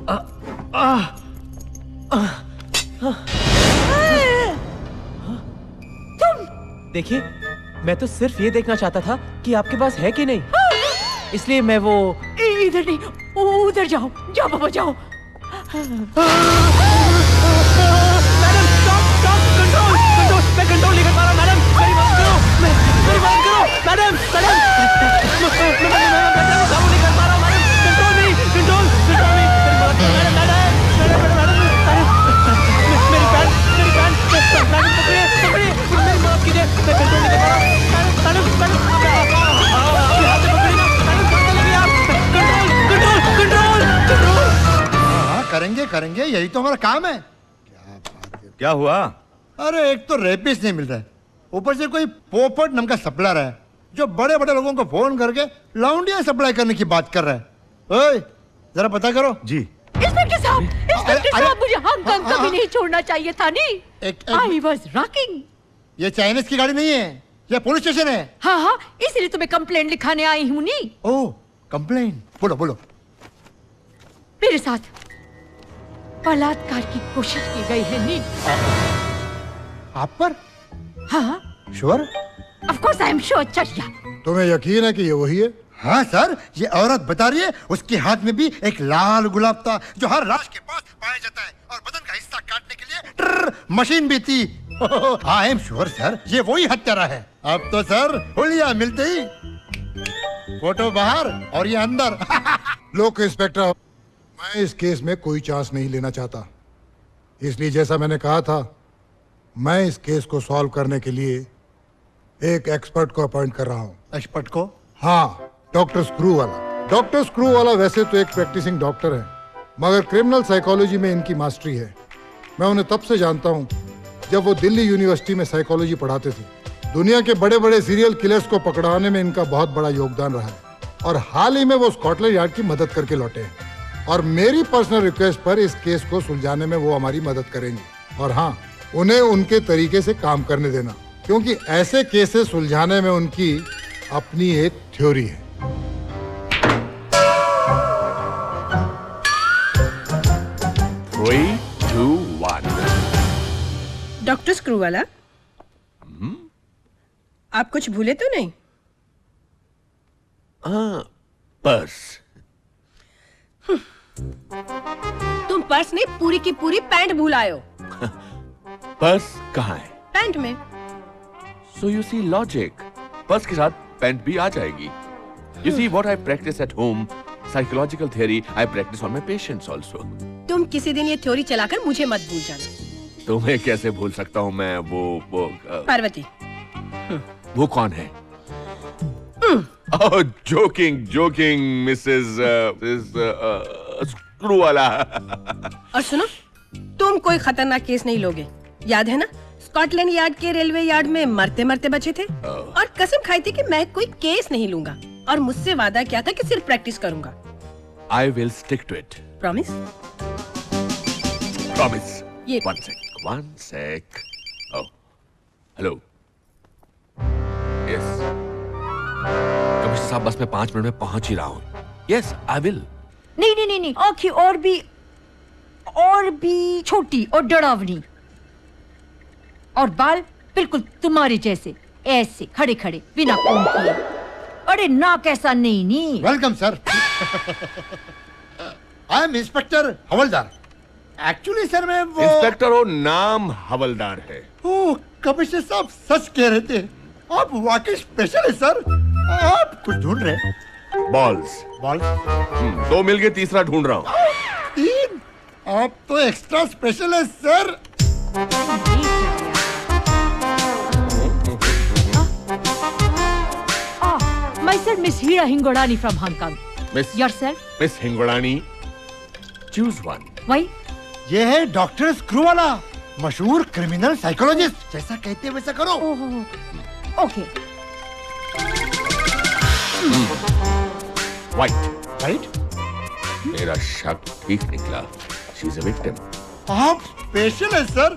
तुम देखिए, मैं तो सिर्फ ये देखना चाहता था कि आपके पास है कि नहीं, इसलिए मैं वो इधर नहीं, उधर जाओ, जाओ बाबा जाओ। Madam stop stop, control control, मैं कंट्रोल नहीं कर पा रहा मैडम, मेरी मदद करो, मेरी मदद करो मैडम, मैडम काबू नहीं कर पा रहा हूँ मैडम, कंट्रोल नहीं, कंट्रोल कंट्रोल नहीं, मेरी मदद करो मैडम, मेरी पैंट मैडम पकड़िए पकड़िए, मेरी मदद कीजिए, मैं कंट्रोल नहीं कर पा रहा हूँ मैडम, मैडम हाथ से पकड़िए ना मैडम, पकड़ लगी आप, कंट्रोल कंट्रोल कंट्रोल कंट्रोल। करेंगे करेंगे, यही तो हमारा काम है। क्या हुआ? अरे एक तो रेपिस्ट नहीं मिल रहा है, ऊपर से कोई पोपट नाम का सप्लायर है जो बड़े बड़े लोगों को फोन करके लौंडियां सप्लाई करने की बात कर रहा है। ओए जरा पता करो। जी इंस्पेक्टर साहब, मुझे हांगकांग कभी नहीं छोड़ना चाहिए था नहीं। I was rocking. ये चाइनीज की गाड़ी नहीं है, ये पुलिस स्टेशन है। हाँ हाँ, इसलिए तो मैं कंप्लेंट लिखाने आई हूँ नहीं। ओह कंप्लेंट, बोलो बोलो। मेरे साथ बलात्कार की कोशिश की गई है नी। आप पर? हाँ sure? Of course I am sure चटिया। तुम्हें यकीन है कि ये वही है? हाँ सर, ये औरत बता रही है, उसके हाथ में भी एक लाल गुलाब था जो हर लाश के पास पाया जाता है, और बदन का हिस्सा काटने के लिए मशीन भी थी। आई एम श्योर सर, ये वही हत्यारा है। अब तो सर हुलिया मिलते ही फोटो बाहर और ये अंदर। लोक इंस्पेक्टर, मैं इस केस में कोई चांस नहीं लेना चाहता, इसलिए जैसा मैंने कहा था, मैं इस केस को सॉल्व करने के लिए एक एक्सपर्ट को अपॉइंट कर रहा हूँ। एक्सपर्ट को? हाँ, डॉक्टर स्क्रू वाला। डॉक्टर स्क्रू वाला वैसे तो एक प्रैक्टिसिंग डॉक्टर है, मगर क्रिमिनल साइकोलॉजी में इनकी मास्टरी है। मैं उन्हें तब से जानता हूँ जब वो दिल्ली यूनिवर्सिटी में साइकोलॉजी पढ़ाते थे। दुनिया के बड़े बड़े सीरियल किलर्स को पकड़ाने में इनका बहुत बड़ा योगदान रहा है, और हाल ही में वो स्कॉटलैंड यार्ड की मदद करके लौटे हैं, और मेरी पर्सनल रिक्वेस्ट पर इस केस को सुलझाने में वो हमारी मदद करेंगे। और हाँ, उन्हें उनके तरीके से काम करने देना, क्योंकि ऐसे केसेस सुलझाने में उनकी अपनी एक थ्योरी है। Three, two, one. Doctor screw वाला, आप कुछ भूले तो नहीं? पर्स। तुम पर्स नहीं, पूरी की पूरी पैंट भूल आए हो। पर्स कहाँ है? पैंट में। So you see logic. Purse के साथ पैंट भी आ जाएगी। You see what I practice at home, psychological theory, I practice on my patients also. तुम किसी दिन ये थ्योरी चलाकर मुझे मत भूल जाना। तुम्हें कैसे भूल सकता हूँ मैं? वो पार्वती। वो कौन है? Oh, joking, Mrs. स्क्रू वाला। और सुनो, तुम कोई खतरनाक केस नहीं लोगे, याद है ना? स्कॉटलैंड यार्ड के रेलवे यार्ड में मरते मरते बचे थे, और कसम खाई थी कि मैं कोई केस नहीं लूंगा, और मुझसे वादा किया था कि सिर्फ प्रैक्टिस करूंगा। I will stick to it. Promise? Promise. ये One sec. Oh, hello. Yes. Commissioner साहब, बस मैं 5 मिनट में पहुंच ही रहा हूँ। Yes, I will. नहीं, आँखें और भी छोटी और डरावनी, और बाल बिल्कुल तुम्हारे जैसे, ऐसे खड़े खड़े बिना कोम किए। अरे नाक ऐसा नहीं। Welcome sir. I am inspector havildar. Actually sir मैं वो इंस्पेक्टर हो, नाम हवलदार है। ओह, कमिश्नर साहब सच कह रहे थे, आप वाकई स्पेशल है सर। आप कुछ ढूंढ रहे हैं? बॉल्स। बॉल? 2 मिल के तीसरा ढूंढ रहा हूँ। 3? आप तो एक्स्ट्रा स्पेशल है sir. Myself, Miss Hira Hingorani from Hong Kong. Miss Yourself? Miss Hingorani, choose one. Why? ये है डॉक्टर स्क्रू वाला, मशहूर क्रिमिनल साइकोलॉजिस्ट। जैसा कहते वैसा करो। Okay. White. राइट? मेरा शक ठीक निकला। She's a victim. आप स्पेशल है सर,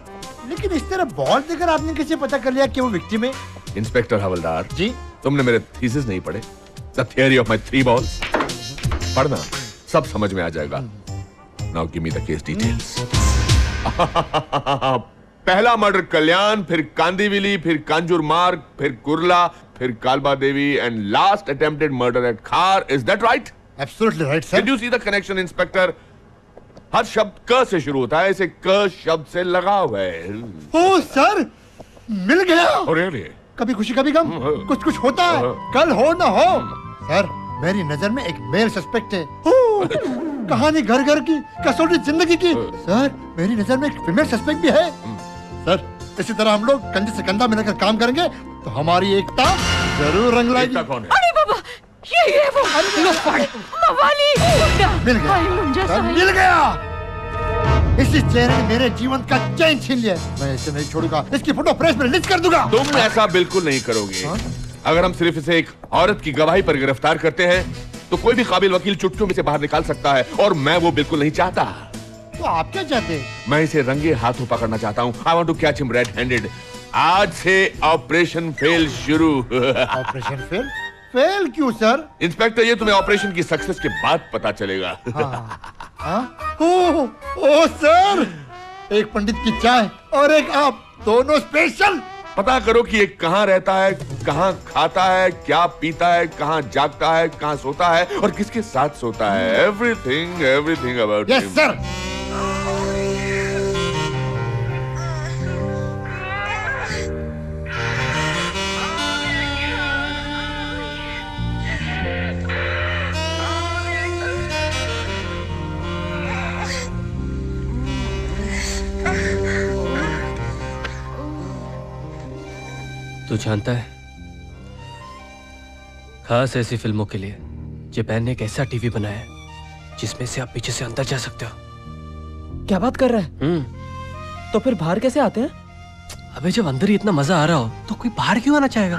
लेकिन इस तरह बॉल देकर आपने कैसे पता कर लिया कि वो विक्टिम है? इंस्पेक्टर हवलदार जी, तुमने मेरे थीसिस नहीं पढ़े? The theory of my 3 balls। पढ़ना, सब समझ में आ जाएगा। Now give me the case details. पहला मर्डर कल्याण, फिर कांदीविली, फिर कांजूर मार्ग, फिर कुर्ला, फिर कालबा देवी, and last attempted murder at Khar. Is that right? Absolutely right, sir. Did you see the connection, Inspector? हर शब्द क से शुरू होता है, इसे क शब्द से लगा हुआ है. ओह सर, मिल गया. Oh really? कभी खुशी कभी गम, कुछ कुछ होता है. कल हो ना हो. सर, मेरी नजर में एक मेल सस्पेक्ट है. कहानी घर घर की, कसौटी जिंदगी की. सर, मेरी नजर में एक फीमेल सस्पेक्ट भी है. सर, इसी तरह हम लोग कंधे से कंधा मिलाकर काम करेंगे तो हमारी एकता जरूर रंग लाएगी. एकता कौन है? अरे बाबा, ये वो लोफड़, मवाली, गुंडा. मिल गया. भाई मुंजा सर, साहिब. मिल गया. इसी चेहरे ने मेरे जीवन का चैन छीन लिया. मैं इसे नहीं छोड़ूंगा. इसकी फोटो प्रेस में रिलीज कर दूंगा. तुम ऐसा बिल्कुल नहीं करोगे. अगर हम सिर्फ इसे एक औरत की गवाही पर गिरफ्तार करते हैं तो कोई भी काबिल वकील चुटकियों में से बाहर निकाल सकता है, और मैं वो बिल्कुल नहीं चाहता. तो आप क्या चाहते हैं? मैं इसे रंगे हाथों पकड़ना चाहता हूँ. I want to catch him red handed. आज से ऑपरेशन फेल शुरू. Operation fail? फेल क्यों सर? इंस्पेक्टर, ये तुम्हें ऑपरेशन की सक्सेस के बाद पता चलेगा. ओह सर, एक पंडित की चाय और एक आप, दोनों स्पेशल. पता करो कि ये कहाँ रहता है, कहाँ खाता है, क्या पीता है, कहाँ जागता है, कहाँ सोता है और किसके साथ सोता है. Everything about yes sir. तू जानता है, खास ऐसी फिल्मों के लिए जापान ने एक ऐसा टीवी बनाया है जिसमें से आप पीछे से अंदर जा सकते हो. क्या बात कर रहा है? तो फिर बाहर कैसे आते हैं? अबे, जब अंदर ही इतना मजा आ रहा हो तो कोई बाहर क्यों आना चाहेगा?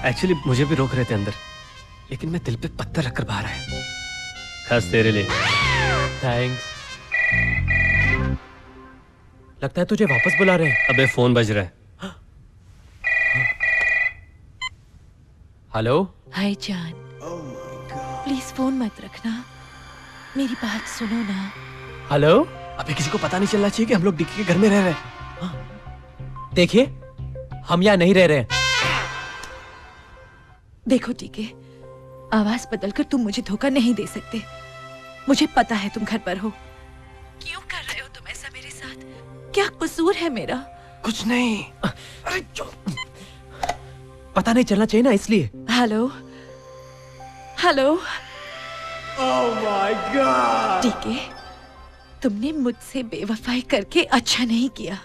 एक्चुअली मुझे भी रोक रहे थे अंदर, लेकिन मैं दिल पे पत्थर रखकर बाहर आया. खास तेरे लिए. थैंक्स. लगता है तुझे वापस बुला रहे हैं. अबे, फोन बज रहा है. हेलो. हाय जान, प्लीज फोन मत रखना, मेरी बात सुनो ना. हेलो. अबे, किसी को पता नहीं चलना चाहिए कि हम लोग डिक्की के घर में रह रहे हैं. देखिए, हम यहाँ नहीं रह रहे हैं. देखो ठीक है, आवाज बदलकर तुम मुझे धोखा नहीं दे सकते. मुझे पता है तुम घर पर हो. क्यों कर रहे हो तुम ऐसा मेरे साथ? क्या कसूर है मेरा? कुछ नहीं. अरे पता नहीं चलना चाहिए ना, इसलिए. Hello hello. Oh my God. ठीक है, तुमने मुझसे बेवफाई करके अच्छा नहीं किया.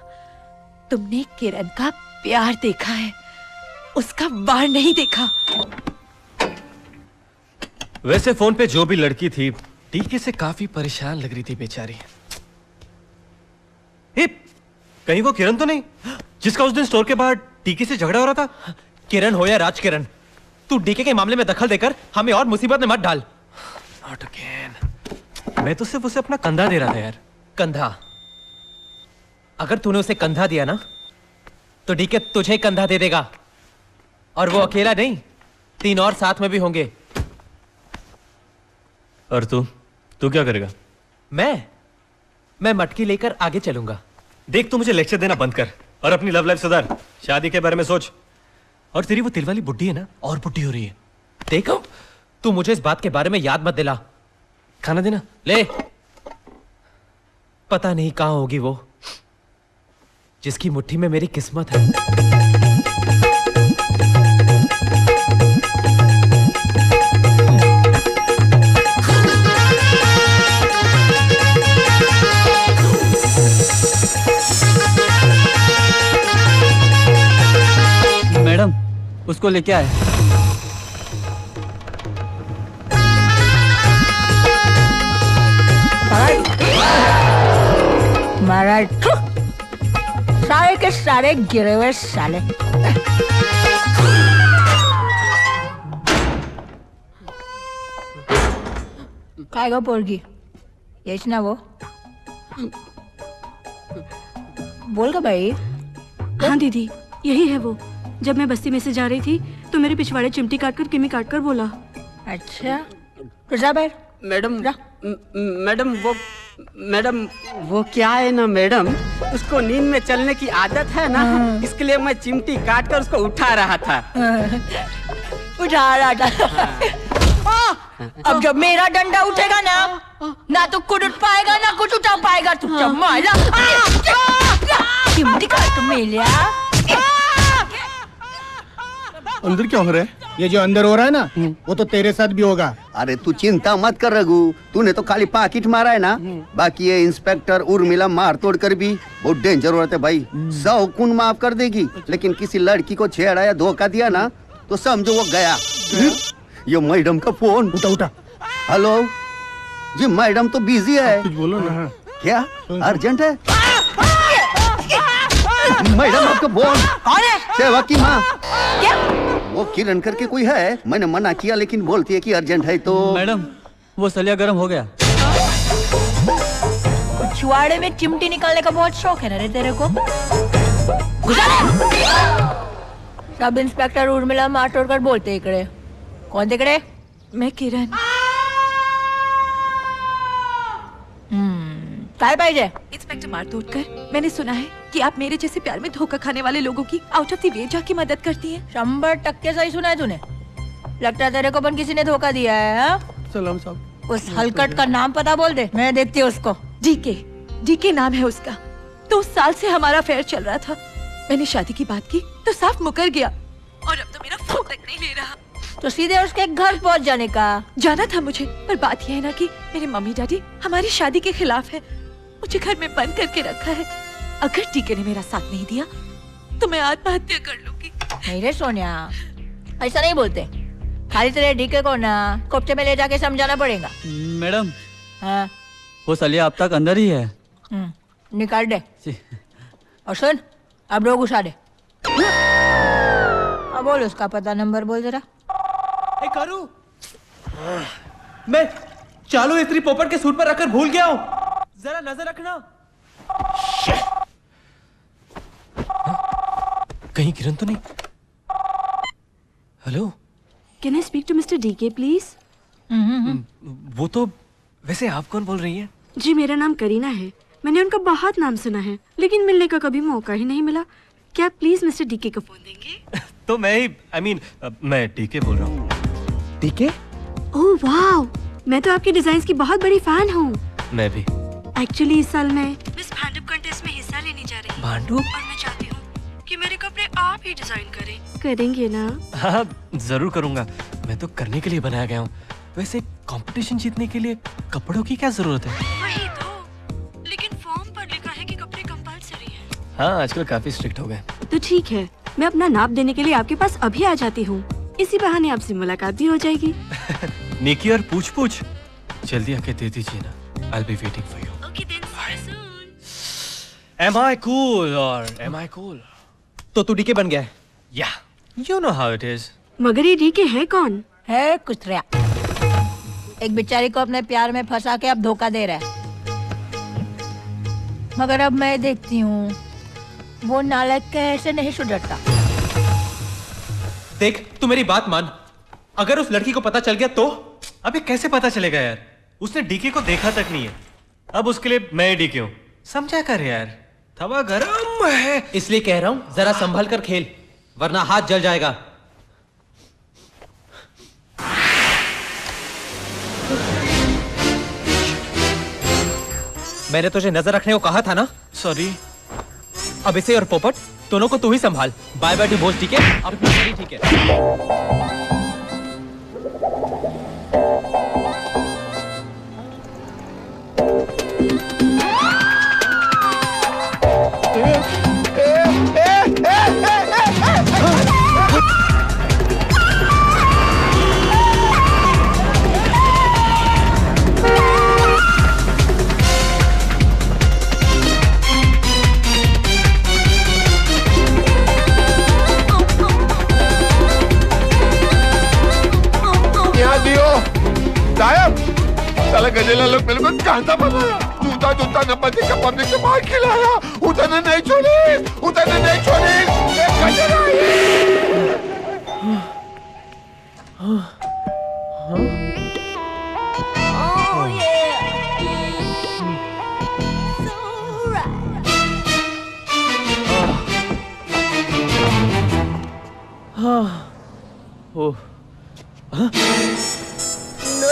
तुमने किरण का प्यार देखा है, उसका वार नहीं देखा. वैसे फोन पे जो भी लड़की थी, टीके से काफी परेशान लग रही थी बेचारी. कहीं वो किरण तो नहीं जिसका उस दिन स्टोर के बाहर टीके से झगड़ा हो रहा था? किरण हो या राज किरण, तू डीके के मामले में दखल देकर हमें और मुसीबत में मत डाल. Not again. मैं तो सिर्फ उसे अपना कंधा दे रहा था यार. कंधा? अगर तूने उसे कंधा दिया ना तो डीके तुझे कंधा दे देगा. और वो अकेला नहीं, 3 और साथ में भी होंगे. और तू क्या करेगा? मैं मटकी लेकर आगे चलूंगा. देख, तू मुझे लेक्चर देना बंद कर और अपनी लव लाइफ सुधार. शादी के बारे में सोच. और तेरी वो तिल वाली बुड्ढी है ना, और बुड्ढी हो रही है. देखो, तू मुझे इस बात के बारे में याद मत दिला. खाना देना. ले. पता नहीं कहां होगी वो जिसकी मुट्ठी में मेरी किस्मत है. मैडम, उसको लेके आए. महाराज, सारे के सारे गिरे हुए साले. काय गो पोरगी, येच ना वो? बोल गा भाई. हाँ दीदी, यही है वो. जब मैं बस्ती में से जा रही थी तो मेरे पिछवाड़े चिमटी काटकर किमी काटकर बोला. अच्छा, तो जा बैठ, मैडम मैडम वो क्या है ना मैडम, उसको नींद में चलने की आदत है ना, इसके लिए मैं चिमटी काट कर उसको उठा रहा था। उठा रहा था। अब जब मेरा डंडा उठेगा ना तो कुछ उठ पाएगा ना कुछ उठा पाएगा। तू चमाला चिमटी काट मेलिया। अंदर क्या हो रहा है? ये जो अंदर हो रहा है ना, वो तो तेरे साथ भी होगा। अरे तू चिंता मत कर रघु, तूने तो खाली पाकिट मारा है ना, बाकी ये इंस्पेक्टर उर्मिला मार तोड़ कर भी बहुत डेंजर होते भाई। 100 खून माफ कर देगी, लेकिन किसी लड़की को छेड़ा या धोखा दिया ना तो समझो वो गया। ये मैडम का फोन। उठा उठा। हेलो जी, मैडम तो बिजी है। कुछ बोलो ना। क्या अर्जेंट है? मैडम आपका फोन। कौन है? सेवा की माँ। क्या? वो किरण करके कोई है, मैंने मना किया लेकिन बोलती है कि अर्जेंट है। तो मैडम वो सलिया गर्म हो गया। छुआड़े में चिमटी निकालने का बहुत शौक है ना रे तेरे को। सब इंस्पेक्टर उर्मिला मार तोड़ कर बोलते इकड़े। कौन तिकड़े? मैं किरण। काय पाहिजे? इंस्पेक्टर मारतोड़ कर मैंने सुना है कि आप मेरे जैसे प्यार में धोखा खाने वाले लोगों की आउट ऑफ द वे जाके मदद करती हैं। 100% सही सुना है तूने। लगता है तेरे को पण किसी ने धोखा दिया है। हाँ? सलाम साहब। उस हलकट का नाम पता बोल दे, मैं देखती हूँ उसको। डीके नाम है उसका। 2 साल से हमारा अफेयर चल रहा था। मैंने शादी की बात की तो साफ मुकर गया और अब तो मेरा फोन तक नहीं ले रहा। तो सीधे उसके घर पहुँच जाने का। जाना था मुझे, पर बात यह है ना कि मेरे मम्मी डैडी हमारी शादी के खिलाफ है। मुझे घर में बंद करके रखा है। अगर टीके ने मेरा साथ नहीं दिया तो मैं आत्महत्या कर लूंगी। नहीं रे सोनिया, ऐसा नहीं बोलते। खाली तेरे डीके को ना कोपचे में ले जाके समझाना पड़ेगा। मैडम हाँ वो सलिया अब तक अंदर ही है। निकाल दे। और सुन, अब लोग घुसा दे। अब बोल उसका पता नंबर बोल जरा। करू मैं चालू इस्त्री पोपट के सूट पर रखकर भूल गया हूँ, जरा नजर रखना। कहीं किरण तो नहीं? Hello, can I speak to mister DK please? वो तो वैसे आप कौन बोल रही हैं? जी मेरा नाम करीना है। मैंने उनका बहुत नाम सुना है लेकिन मिलने का कभी मौका ही नहीं मिला। क्या प्लीज मिस्टर डीके को फोन देंगे? तो मैं ही मैं डीके बोल रहा हूँ। डीके? ओह वाओ, मैं तो आपके डिजाइन्स की बहुत बड़ी फैन हूँ। मैं भी। एक्चुअली इस साल मैं मिस भांडुप कंटेस्ट में हिस्सा लेने जा रही हूँ। भांडुप? और मैं चाहती हूँ कि मेरे कपड़े आप ही डिजाइन करें। करेंगे ना? हाँ जरूर करूँगा, मैं तो करने के लिए बनाया गया हूँ। वैसे कंपटीशन जीतने के लिए कपड़ों की क्या जरूरत है? वही तो, लेकिन फॉर्म पर लिखा है कि कपड़े कंपलसरी हैं। हाँ आजकल काफी स्ट्रिक्ट हो गए। तो ठीक है, मैं अपना नाप देने के लिए आपके पास अभी आ जाती हूँ। इसी बहाने आपसे मुलाकात भी हो जाएगी। निकी और पूछ जल्दी आके दे दीजिए ना। I'll be waiting for you. Okay then, see you soon. Am I cool or am I cool? तो तू डीके बन गया है? Yeah, you know how it is. मगर ये डीके है कौन? है कुतरिया, एक बेचारी को अपने प्यार में फंसा के अब धोखा दे रहा है। मगर अब मैं देखती हूँ वो नालायक कैसे नहीं सुधरता। देख तू मेरी बात मान, अगर उस लड़की को पता चल गया तो? अबे कैसे पता चलेगा यार, उसने डीके को देखा तक नहीं है। अब उसके लिए मैं डीके हूँ, समझा कर यार, तवा गरम है। इसलिए कह रहा हूँ जरा संभल कर खेल, वरना हाथ जल जाएगा। मैंने तुझे नजर रखने को कहा था ना? सॉरी। अब इसे और पोपट दोनों को तू ही संभाल। बाय बाय डिवोर्स, ठीक है? अब ठीक है। साला गजेला लोग मेरे को कांटा बनाया, जूता जूता नंबर देकर पब्लिक को मार खिलाया। उतने नहीं छोड़ी, उतने नहीं छोड़ी। ओह